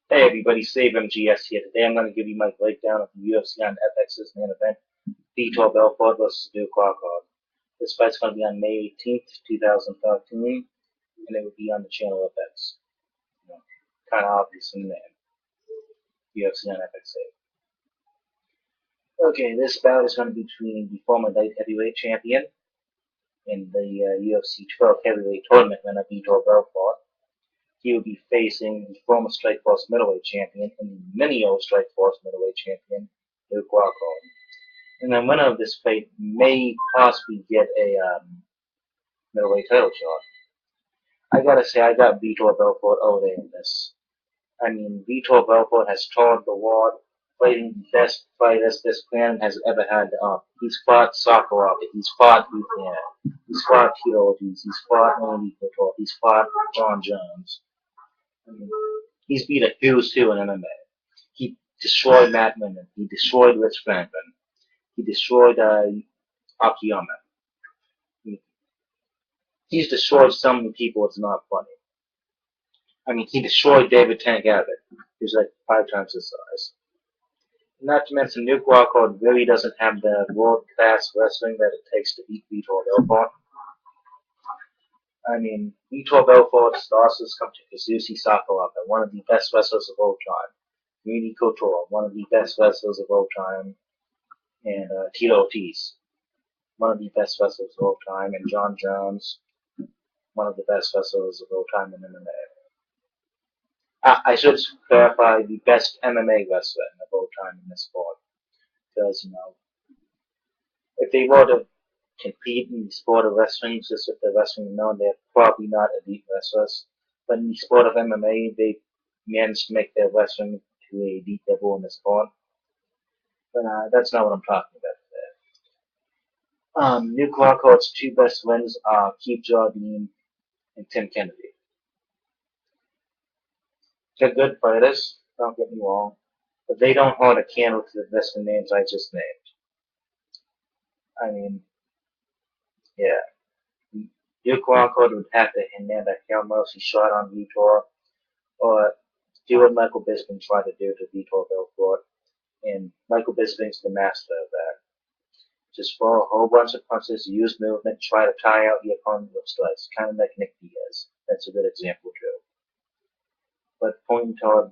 Hey everybody, Save MGS here. Today I'm going to give you my breakdown of the UFC on FX's main event, Vitor Belfort versus Duke Rockhold. This fight's going to be on May 18th, 2013, and it will be on the channel FX. You know, kind of obvious in the name, UFC on FX. Okay, this bout is going to be between the former light heavyweight champion in the UFC 12 heavyweight tournament winner, Vitor Belfort. He will be facing the former Strikeforce middleweight champion and the Minio Strikeforce middleweight champion, Duke Rockhold. And the winner of this fight may possibly get a middleweight title shot. I gotta say, I got Vitor Belfort over there in this. I mean, Vitor Belfort has toured the world, fighting the best fighters this planet has ever had. He's fought Sakharov, he's fought Buchanan, he's fought Tito Ortiz, he's fought Andy Couture, he's fought John Jones. I mean, he's beat a who's who in MMA. He destroyed Matt Minden, he destroyed Rich Franklin, he destroyed Akiyama. He's destroyed so many people, it's not funny. I mean, he destroyed David Tank Abbott, who's like 5 times his size. Not to mention, Duke Rockhold really doesn't have the world-class wrestling that it takes to beat Vitor Belfort. I mean, Vitor Belfort's losses come to Kazushi Sakuraba, one of the best wrestlers of all time, Rudy Couture, one of the best wrestlers of all time, and Tito Ortiz, one of the best wrestlers of all time, and John Jones, one of the best wrestlers of all time in MMA. I should clarify, the best MMA wrestler of all time in this sport. Because, if they were to compete in the sport of wrestling, just with the wrestling known, they're probably not elite wrestlers. But in the sport of MMA, they managed to make their wrestling to a elite level in the sport. But that's not what I'm talking about today. Duke Rockhold's 2 best wins are Keith Jardine and Tim Kennedy. They're good fighters, don't get me wrong, but they don't hold a candle to the wrestling names I just named. I mean, yeah. Duke Rockhold would have to land a Hail Mercy shot on Vitor, or do what Michael Bisping tried to do to Vitor Belfort, and Michael Bisping's the master of that. Just throw a whole bunch of punches, use movement, try to tire out the opponent with strikes, kind of like Nick Diaz. That's a good example too. But pointing toward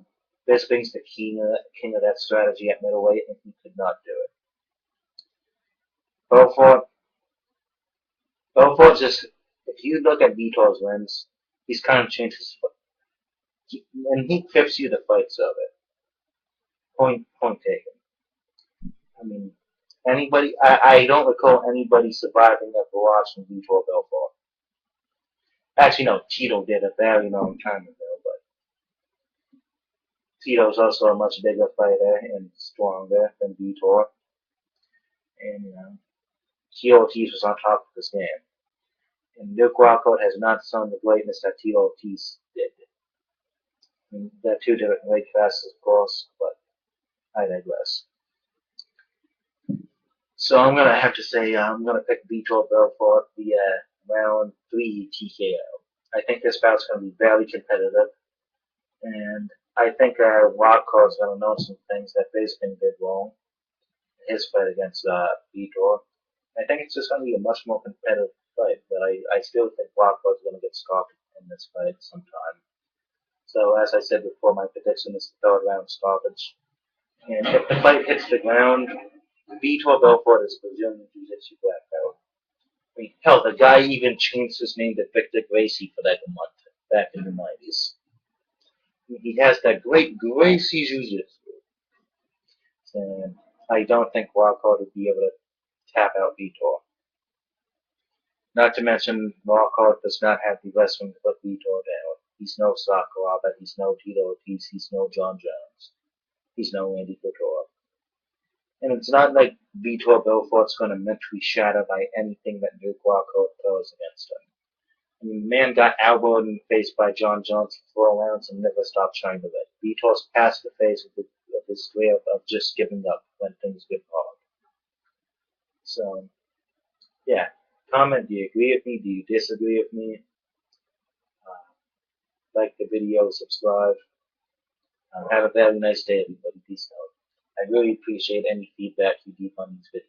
Bisping's the king of that strategy at middleweight, and he could not do it. Belfort just, if you look at Vitor's wins, he's kind of changed his foot. And he clips you the fights of it. Point taken. I mean, I don't recall anybody surviving after watching Vitor Belfort. Actually, no, Tito did a very long time ago, but Tito's also a much bigger fighter and stronger than Vitor. And, Tito Ortiz was on top of his game. And Duke Rockhold has not shown the greatness that Tito Ortiz did. I mean, they're 2 different weight classes, of course, but I digress. So I'm gonna have to say I'm gonna pick Vitor Belfort via round 3 TKO. I think this bout's gonna be very competitive, and I think Rockhold's gonna know some things that Bisping did wrong in his fight against Vitor. I think it's just gonna be a much more competitive fight, but I still think Rockhold's gonna get stopped in this fight sometime. So as I said before, my prediction is the 3rd round stoppage. And if the fight hits the ground, Vitor Belfort is Brazilian Jiu-Jitsu black belt. I mean, hell, the guy even changed his name to Victor Gracie for like a month back in the 90s. He has that great Gracie Jiu-Jitsu. And I don't think Rockhold would be able to tap out Vitor. Not to mention, Rockhold does not have the wrestling to put Vitor down. He's no Sakuraba, he's no Tito Ortiz, he's no John Jones. He's no Andy Couture. And it's not like Vitor Belfort's going to mentally shatter by anything that Duke Rockhold throws against him. I mean, man got elbowed in the face by John Jones for 4 rounds and never stopped trying to win. Vitor's past the phase of his way of just giving up when things get hard. So, yeah. Comment, do you agree with me? Do you disagree with me? Like the video, subscribe. Have a very nice day, everybody. Peace out. I really appreciate any feedback you leave on these videos.